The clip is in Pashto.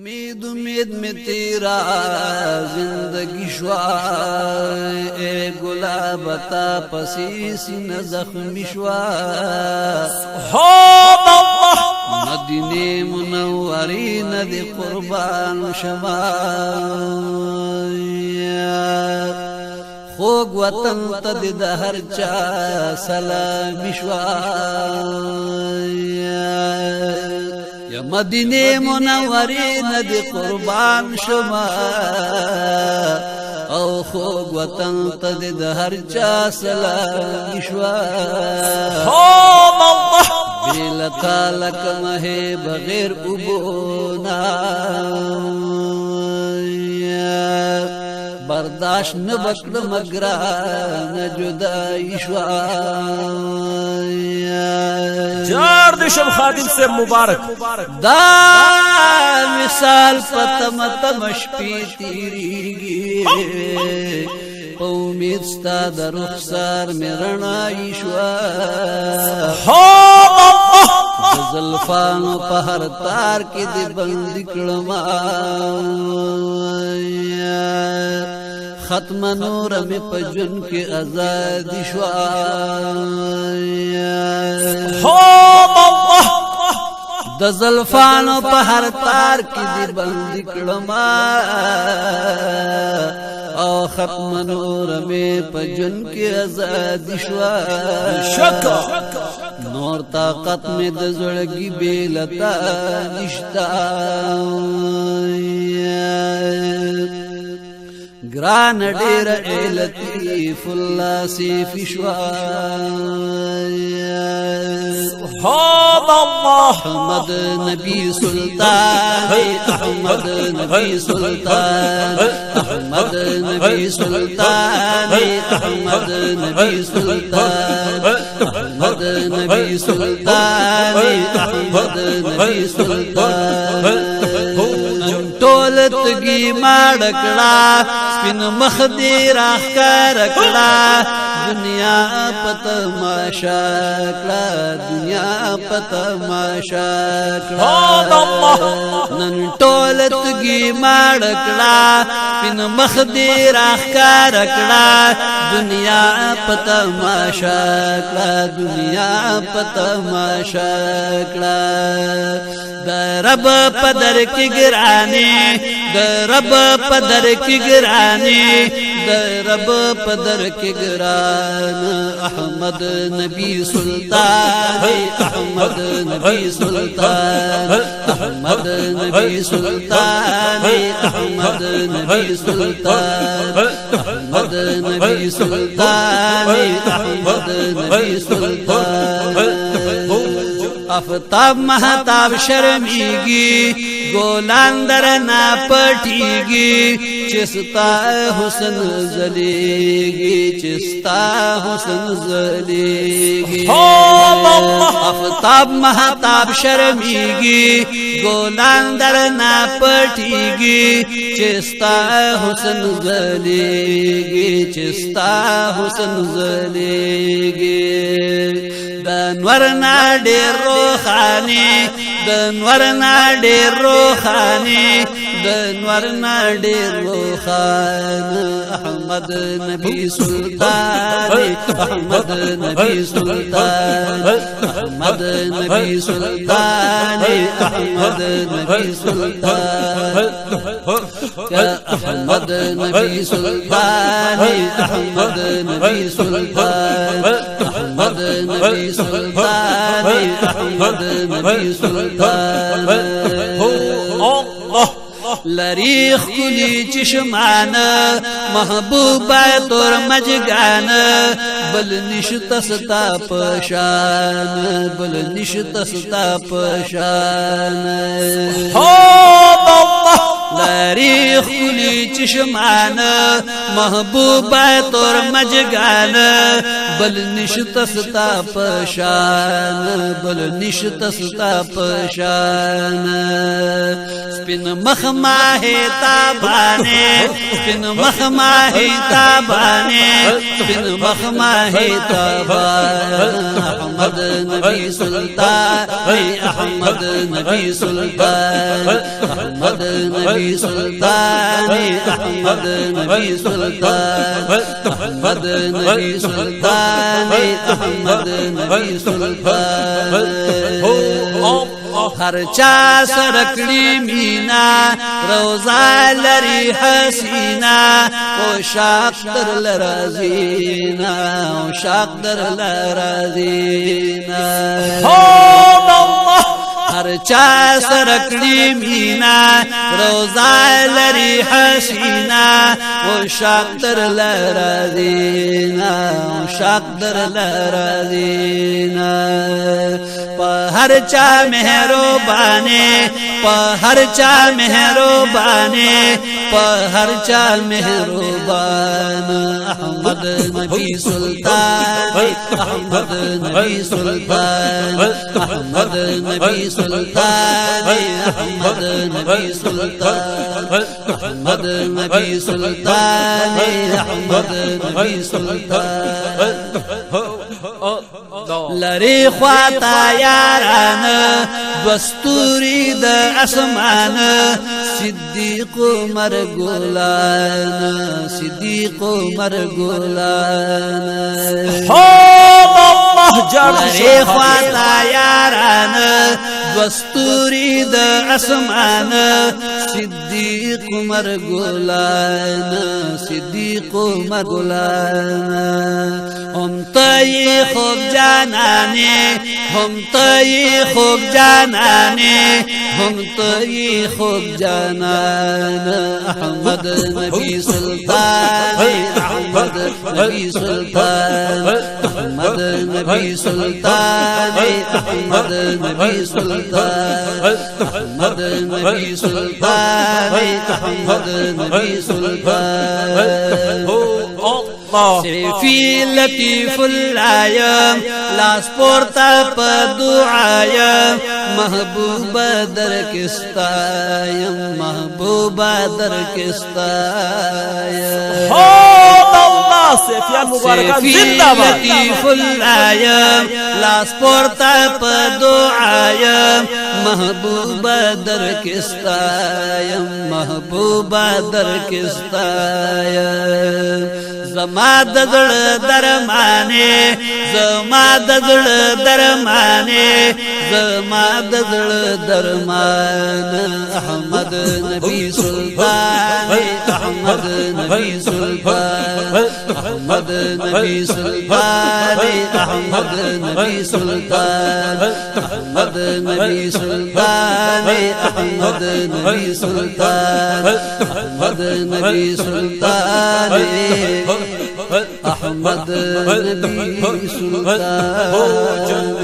امید امید میں تیرا زندگی شوا اے گلاب تا پسی سینہ زخمی شوا مدینے منوری ندی قربان شما خوگ وطن تد دهر چا سلامی شوا یا مدینه منوری ندی قربان شما او خوگ وطن تد دهر چا سلامی شوا بیلتا لکمه بغیر ابونا برداشت نبکل مگران جدائی شوا جار دشم خادم سے مبارک دا مثال پتم تمشپی تیری گی امید ستا در رخسار میں رنائی شوا زلفانو پہر تار کی دی بندی کڑما ختم نور میں پجن کے آزادی شوا د زلفانو پہر تار کی دی بندی کڑما او ختم نور میں پجن کے آزادی شوا نور طاقت میں د زړګي بیلتا نشتا گران ډیر لطیف الله سیف شوا احمد نبی سلطان احمد نبی سلطان احمد نبی سلطان احمد نبی سلطان احمد نبی سلطان احمد نبی سلطان ټولتګي ماړکړه سپین مخ دې راخکارکړه دنیا پته ماشا کړه دنیا پته ماشا کړه نن ټولتګي ماړکړه سپین مخ دې راخکارکړه دنیا پته ماشا کړه دنیا پته ماشا کړه د رب پدر کی گرانی د رب پدر کی گرانی د رب پدر کی گران احمد نبی سلطان احمد نبی سلطان احمد نبی سلطان احمد نبی سلطان احمد نبی سلطان احمد نبی سلطان آفتاب مہتاب شرمیگی گولان در نا پٹیگی چستا حسن زلیگی چستا حسن زلیگی آفتاب مہتاب شرمیگی گولان در نا پٹیگی چستا حسن زلیگی چستا حسن زلیگی دنور نا ډېر روخاني دنور نا ډېر روخاني دنور نا ډېر روخان احمد نبی سلطان احمد نبی سلطان احمد نبی سلطان احمد نبی سلطان احمد نبی سلطان احمد نبی سلطان احمد نبی سلطان احمد نبی سلطان لریخ کلی چشمان محبوبا تور مجگان بل نشت ستا پشان بل نشت ستا پشان لری خلی چشمان محبوبا تور مجگان بل نشت ستا پشان بل نشت ستا پشان سپین مخماہی تابانے سپین مخماہی تابانے سپین مخماہی تابانے احمد نبی سلطان احمد نبی سلطان احمد نبی سلطان احمد نبی سلطان احمد نبی سلطان احمد نبی سلطان ہر چا سرکڑی مینا روزا لری حسینا او شاق در لرازینا او شاق در لرازینا ہر چا سرکڑی مینا روزا لری حسینا او شاق در لرازینا او شاق در لرازینا ہر چا مہربانے ہر چا مہربانے ہر چا مہربان احمد نبی سلطان احمد نبی سلطان احمد نبی سلطان احمد نبی سلطان احمد نبی سلطان احمد نبی سلطان لری خواتا یاران دستوری د اسمان صدیق مرگولان صدیق مرگولان لری خواتا یاران دستوری د اسمان صدیق مرگولان صدیق مرگولان ہم تئی خوب جانانے ہم تئی خوب جانانے ہم تئی خوب جانان احمد نبی سلطان احمد نبی سلطان احمد نبی سلطان احمد نبی سلطان احمد نبی سلطان احمد نبی سلطان صرفی لطیف العیم لاس پورتا پا دعایم محبوب در کستایم محبوب در کستایم صرفی لطیف العیم لاس پورتا پا دعایم محبوب در کستایم محبوب در کستایم زما دزړ درمانه زما دزړ درمانه زما دزړ درمانه احمد نبی سلطان احمد نبی سلطان احمد نبی سلطان احمد نبی سلطان احمد نبی سلطان احمد نبی سلطان احمد نبی سلطان احمد نبی سلطان